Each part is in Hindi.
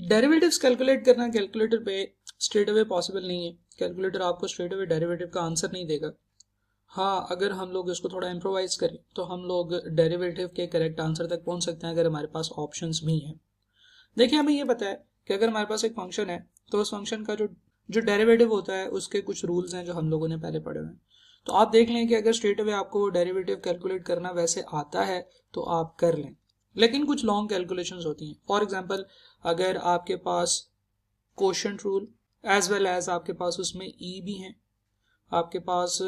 डेरिवेटिव्स कैलकुलेट करना कैलकुलेटर पे स्ट्रेट अवे पॉसिबल नहीं है। कैलकुलेटर आपको स्ट्रेट अवे डेरिवेटिव का आंसर नहीं देगा। हाँ, अगर हम लोग इसको थोड़ा इम्प्रोवाइज करें तो हम लोग डेरिवेटिव के करेक्ट आंसर तक पहुंच सकते हैं अगर हमारे पास ऑप्शंस भी हैं। देखिए, हमें ये पता है कि अगर हमारे पास एक फंक्शन है तो उस फंक्शन का जो जो डेरिवेटिव होता है उसके कुछ रूल्स हैं जो हम लोगों ने पहले पढ़े हुए हैं। तो आप देख लें कि अगर स्ट्रेट अवे आपको वो डेरिवेटिव कैलकुलेट करना वैसे आता है तो आप कर लें, लेकिन कुछ लॉन्ग कैलकुलेशंस होती हैं। फॉर एग्जांपल, अगर आपके पास quotient rule as well as आपके पास उसमें ई भी हैं, आपके पास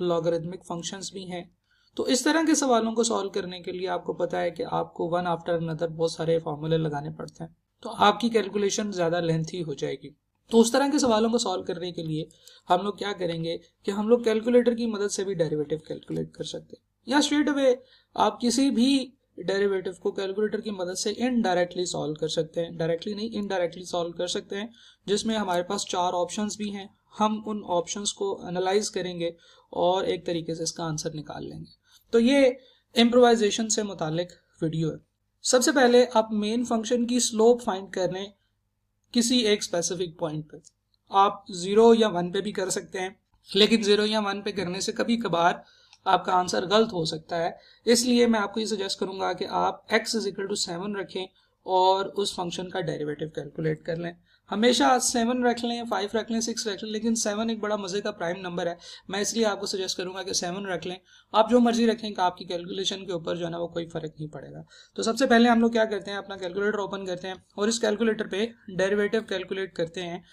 लॉगरिथमिक फंक्शंस भी हैं, तो इस तरह के सवालों को सॉल्व करने के लिए आपको पता है कि आपको वन आफ्टर अनदर बहुत सारे फॉर्मूले लगाने पड़ते हैं, तो आपकी कैलकुलेशन ज़्यादा लेंथी हो जाएगी। तो उस तरह के सवालों को सॉल्व करने के लिए हम लोग क्या करेंगे कि हम लोग कैलकुलेटर की मदद से भी डेरिवेटिव कैलकुलेट कर सकते हैं, या स्ट्रेट अवे आप किसी भी डेरिवेटिव को कैलकुलेटर की मदद से इनडायरेक्टली सॉल्व कर सकते हैं। डायरेक्टली नहीं, इनडायरेक्टली सॉल्व कर सकते हैं, जिसमें हमारे पास 4 ऑप्शंस भी हैं। हम उन ऑप्शंस को एनालाइज करेंगे और एक तरीके से इसका आंसर निकाल लेंगे। तो ये इम्प्रोवाइजेशन से मुतालिक वीडियो है। सबसे पहले आप मेन फंक्शन की स्लोप फाइंड करने किसी एक स्पेसिफिक पॉइंट पे, आप 0 या 1 पे भी कर सकते हैं, लेकिन 0 या 1 पे करने से कभी कभार आपका आंसर गलत हो सकता है। इसलिए मैं आपको ये सजेस्ट करूंगा कि आप x इज इक्वल टू 7 रखें और उस फंक्शन का डेरिवेटिव कैलकुलेट कर लें। हमेशा 7 रख लें, 5 रख लें, 6 रख लें, लेकिन 7 एक बड़ा मजे का प्राइम नंबर है, मैं इसलिए आपको सजेस्ट करूंगा कि 7 रख लें। आप जो मर्जी रखें कि आपकी कैलकुलेशन के ऊपर जो है ना वो कोई फर्क नहीं पड़ेगा। तो सबसे पहले हम लोग क्या करते हैं, अपना कैलकुलेटर ओपन करते हैं और इस कैलकुलेटर पे डेरिवेटिव कैलकुलेट करते हैं,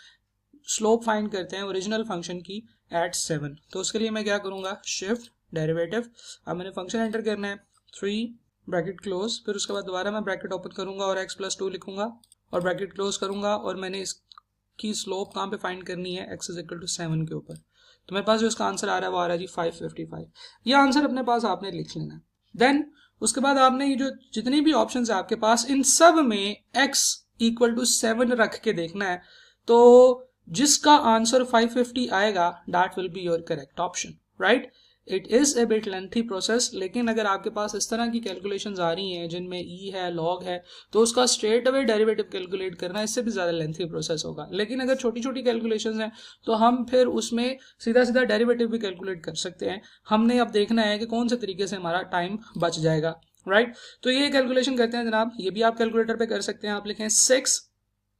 स्लोप फाइंड करते हैं ओरिजिनल फंक्शन की एट 7। तो उसके लिए मैं क्या करूंगा, शिफ्ट डेरिवेटिव, अब मैंने फंक्शन एंटर करना है 3 ब्रैकेट क्लोज, फिर उसके बाद दोबारा मैं ब्रैकेट ओपन करूंगा और x+2 लिखूंगा और ब्रैकेट क्लोज करूंगा, और मैंने इसकी स्लोप कहाँ पे फाइंड करनी है, x इज इक्वल टू 7 के ऊपर। तो मेरे पास जो इसका आंसर आ रहा है वो आ रहा है जी 555। ये आंसर अपने पास आपने लिख लेना है। देन उसके बाद आपने ये जो जितनी भी ऑप्शन है आपके पास, इन सब में x इक्वल टू 7 रख के देखना है। तो जिसका आंसर 550 आएगा that will be your correct option, right. It is a bit lengthy process, लेकिन अगर आपके पास इस तरह की कैलकुलेशंस आ रही हैं जिनमें ई है, लॉग है, तो उसका स्ट्रेट अवे डेरिवेटिव कैलकुलेट करना इससे भी ज्यादा लेंथी प्रोसेस होगा। लेकिन अगर छोटी छोटी कैलकुलेशंस हैं तो हम फिर उसमें सीधा सीधा डेरिवेटिव भी कैलकुलेट कर सकते हैं। हमने अब देखना है कि कौन से तरीके से हमारा टाइम बच जाएगा, राइट। तो ये कैलकुलेशन करते हैं जनाब, ये भी आप कैलकुलेटर पे कर सकते हैं। आप लिखें 6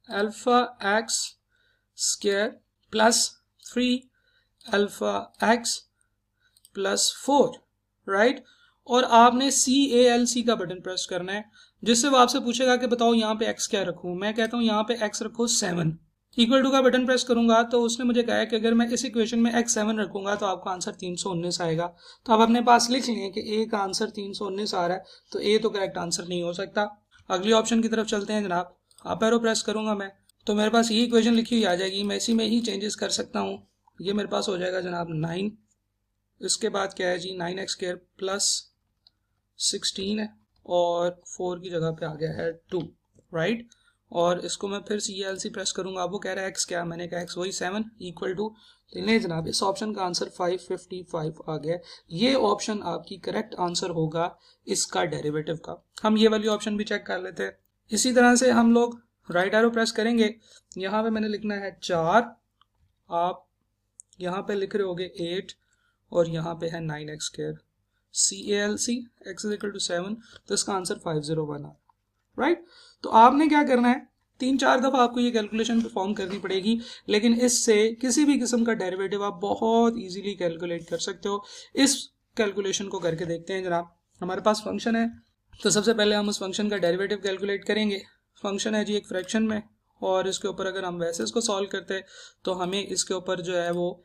alpha x square plus 3 alpha x plus 4, right. और आपने CALC का बटन प्रेस करना है, जिससे वो आपसे पूछेगा कि बताओ यहाँ पे x क्या रखूं। मैं कहता हूँ यहाँ पे x रखो 7। इक्वल टू का बटन प्रेस करूंगा तो उसने मुझे कहा है कि अगर मैं इस इक्वेशन में x 7 रखूंगा तो आपका आंसर 319 आएगा। तो आप अपने पास लिख लें कि a का आंसर 319 आ रहा है, तो a तो करेक्ट आंसर नहीं हो सकता। अगली ऑप्शन की तरफ चलते हैं जनाब। आप एरो प्रेस करूंगा मैं तो मेरे पास ये इक्वेशन लिखी हुई आ जाएगी, मैं इसी में ही चेंजेस कर सकता हूँ। ये मेरे पास हो जाएगा जनाब 9, इसके बाद क्या है जी 9x स्क्वायर प्लस 16 है और 4 की जगह पे आ गया है 2, राइट। और इसको मैं फिर CALC प्रेस करूंगा, वो कह रहा है x क्या, मैंने कहा x वही 7 इक्वल टू, तो नहीं जनाब इस ऑप्शन का आंसर 555 आ गया। ये ऑप्शन आपकी करेक्ट आंसर होगा इसका डेरिवेटिव का। हम ये वाली ऑप्शन भी चेक कर लेते हैं। इसी तरह से हम लोग राइट एरो प्रेस करेंगे, यहाँ पे मैंने लिखना है 4, आप यहाँ पे लिख रहे होगे 8 और यहाँ पे है 9x square. CALC x is equal to 7, तो इसका आंसर 501 आ, राइट। तो आपने क्या करना है, 3-4 दफा आपको ये कैलकुलेशन परफॉर्म करनी पड़ेगी, लेकिन इससे किसी भी किस्म का डेरिवेटिव आप बहुत इजीली कैलकुलेट कर सकते हो। इस कैलकुलेशन को करके देखते हैं जनाब। हमारे पास फंक्शन है, तो सबसे पहले हम उस फंक्शन का डेरिवेटिव कैलकुलेट करेंगे। फंक्शन है जी एक फ्रैक्शन में, और इसके ऊपर अगर हम वैसे इसको सॉल्व करते तो हमें इसके ऊपर जो है वो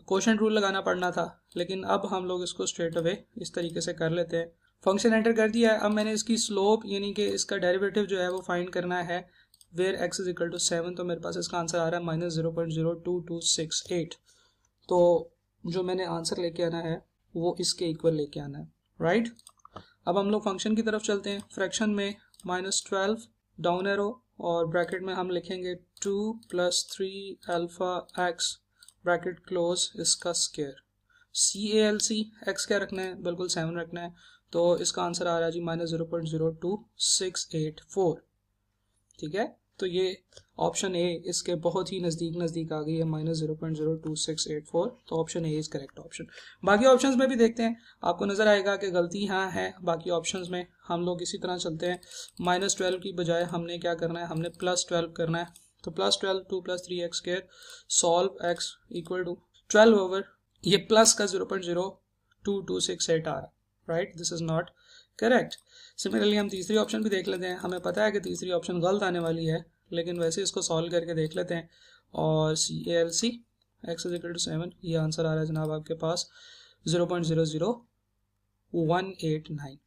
कोशेंट रूल लगाना पड़ना था, लेकिन अब हम लोग इसको स्ट्रेट अवे इस तरीके से कर लेते हैं। फंक्शन एंटर कर दिया है, अब मैंने इसकी स्लोप यानी कि इसका डेरिवेटिव जो है वो फाइंड करना है where x is equal to 7। तो मेरे पास इसका आंसर आ रहा है -0.02268। तो जो मैंने आंसर लेके आना है वो इसके इक्वल लेके आना है, राइट। अब हम लोग फंक्शन की तरफ चलते हैं। फ्रैक्शन में -12 डाउन एरो और ब्रैकेट में हम लिखेंगे 2 + 3 अल्फा एक्स ब्रैकेट क्लोज इसका स्क्वायर। CALC x क्या रखना है, बिल्कुल 7 रखना है, तो इसका आंसर आ रहा है जी -0.02684, ठीक है। तो ये ऑप्शन ए इसके बहुत ही नज़दीक आ गई है, -0.02684। तो option A is correct option. बाकी ऑप्शंस में भी देखते हैं, आपको नज़र आएगा कि गलती यहाँ है बाकी ऑप्शंस में। हम लोग इसी तरह चलते हैं, -12 की बजाय हमने क्या करना है, हमने +12 करना है। तो +12 2 + 3x², solve x equal to 12 over ये प्लस का 0.02268 आ रहा है, right, this is not correct. Similarly हम तीसरी ऑप्शन भी देख लेते हैं, हमें पता है कि तीसरी ऑप्शन गलत आने वाली है, लेकिन वैसे इसको सॉल्व करके देख लेते हैं। और CALC x = 7, ये आंसर आ रहा है जनाब आपके पास 0.00189,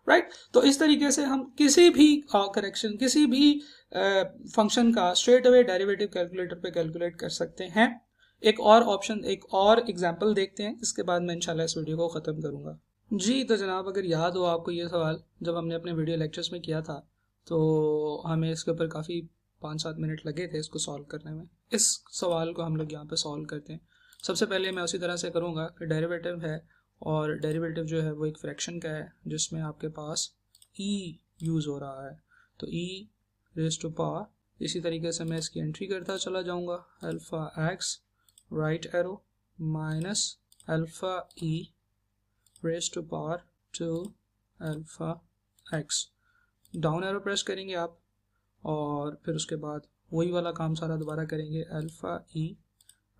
राइट। तो इस तरीके से हम किसी भी करेक्शन, किसी भी फंक्शन का स्ट्रेट अवे डेरिवेटिव कैलकुलेटर पे कैलकुलेट कर सकते हैं। एक और ऑप्शन, एक और एग्जांपल देखते हैं, इसके बाद मैं इंशाल्लाह इस वीडियो को ख़त्म करूंगा। जी, तो जनाब अगर याद हो आपको ये सवाल जब हमने अपने वीडियो लेक्चर्स में किया था, तो हमें इसके ऊपर काफ़ी 5-7 मिनट लगे थे इसको सॉल्व करने में। इस सवाल को हम लोग यहाँ पे सॉल्व करते हैं। सबसे पहले मैं उसी तरह से करूँगा कि डेरिवेटिव है, और डेरिवेटिव जो है वो एक फ्रैक्शन का है जिसमें आपके पास e यूज़ हो रहा है। तो e रेज़ टू पावर, इसी तरीके से मैं इसकी एंट्री करता चला जाऊँगा, alpha x right arrow minus alpha e raise to power 2 alpha x, down arrow press करेंगे आप, और फिर उसके बाद वही वाला काम सारा दोबारा करेंगे, alpha e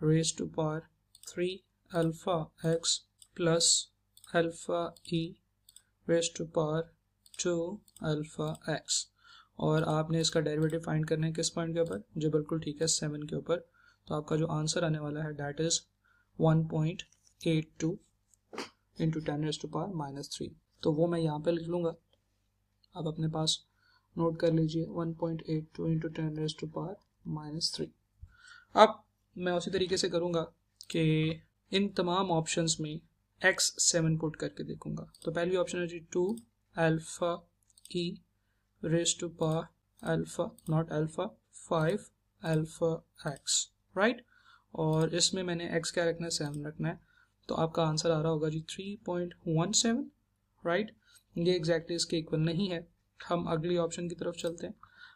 raise to power 3 alpha x plus alpha e raise to power 2 alpha x। और आपने इसका डेरिवेटिव फाइंड करना है किस पॉइंट के ऊपर, जो बिल्कुल ठीक है 7 के ऊपर। तो आपका जो आंसर आने वाला है दैट इज़ 1.82 इंटू 10⁻⁻3। तो वो मैं यहाँ पे लिख लूँगा, आप अपने पास नोट कर लीजिए, 1.82 इंटू 10⁻⁻3। अब मैं उसी तरीके से करूँगा कि इन तमाम ऑप्शंस में x7 पुट करके देखूँगा। तो पहली ऑप्शन है जी 2 alpha e raise to power alpha not alpha 5 alpha x, right. और इसमें मैंने x क्या रखना है, 7 रखना है। तो आपका आंसर आ रहा होगा जी 3.17, राइट। ये एग्जैक्टली इसके इक्वल नहीं है। हम अगली ऑप्शन की तरफ चलते हैं।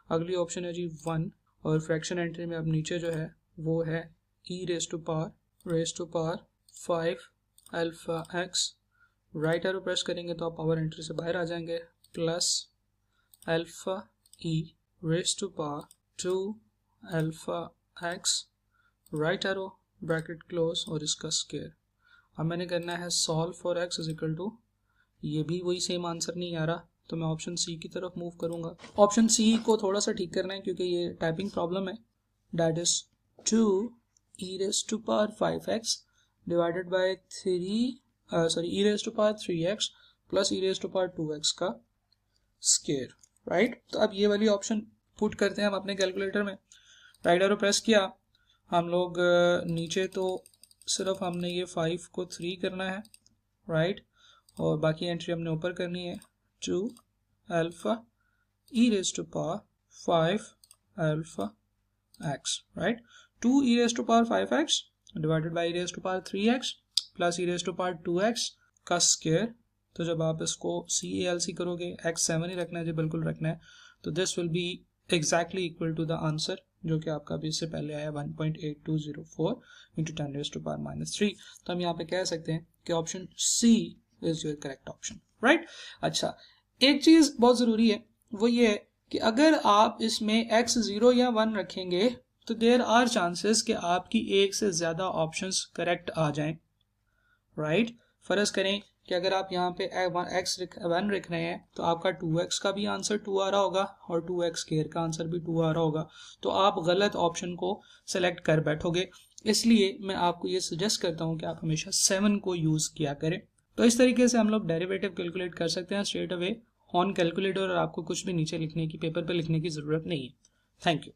अगली ऑप्शन है जी 1, और फ्रैक्शन एंट्री में अब नीचे जो है वो है e raise to power 5 alpha x, right arrow press करेंगे तो आप पावर एंट्री से बाहर आ जाएंगे, plus alpha e raise to power 2 alpha x, right arrow bracket close और इसका स्क्वायर। अब मैंने करना है solve for x is equal to, ये भी वही सेम आंसर नहीं आ रहा, तो मैं ऑप्शन सी की तरफ मूव करूंगा। ऑप्शन सी को थोड़ा सा ठीक करना है क्योंकि ये टाइपिंग प्रॉब्लम है। That is 2 e raise to power 5x divided by 3 e raise to power 3x plus e raise to power 2x का स्क्वायर, राइट। तो अब ये वाली ऑप्शन पुट करते हैं हम अपने कैलकुलेटर में। राइट एरो प्रेस किया, हम लोग नीचे तो सिर्फ हमने ये 5 को 3 करना है, राइट, और बाकी एंट्री हमने ऊपर करनी है 2 alpha e raise to power 5 alpha x, right. 2 e raise to power 5x divided by e raise to power 3x plus e raise to power 2x का स्क्वायर। तो जब आप इसको CALC करोगे x7 ही रखना है जी, बिल्कुल रखना है। तो this will be exactly equal to the answer जो कि आपका अभी इससे पहले आया 1.8204 इंटू 10⁻⁻3। तो हम यहाँ पे कह सकते हैं कि option C is your correct option, right. अच्छा, एक चीज बहुत जरूरी है, वो ये है कि अगर आप इसमें x 0 या 1 रखेंगे तो देयर आर चांसेस कि आपकी एक से ज्यादा ऑप्शंस करेक्ट आ जाएं, राइट। फर्ज करें कि अगर आप यहाँ पे x1 रख रहे हैं तो आपका 2x का भी आंसर 2 आ रहा होगा और 2x स्क्वायर का आंसर भी 2 आ रहा होगा, तो आप गलत ऑप्शन को सेलेक्ट कर बैठोगे। इसलिए मैं आपको ये सजेस्ट करता हूँ कि आप हमेशा 7 को यूज़ किया करें। तो इस तरीके से हम लोग डेरिवेटिव कैलकुलेट कर सकते हैं स्ट्रेट अवे ऑन कैलकुलेटर, और आपको कुछ भी नीचे लिखने की, पेपर पे लिखने की ज़रूरत नहीं है। Thank you.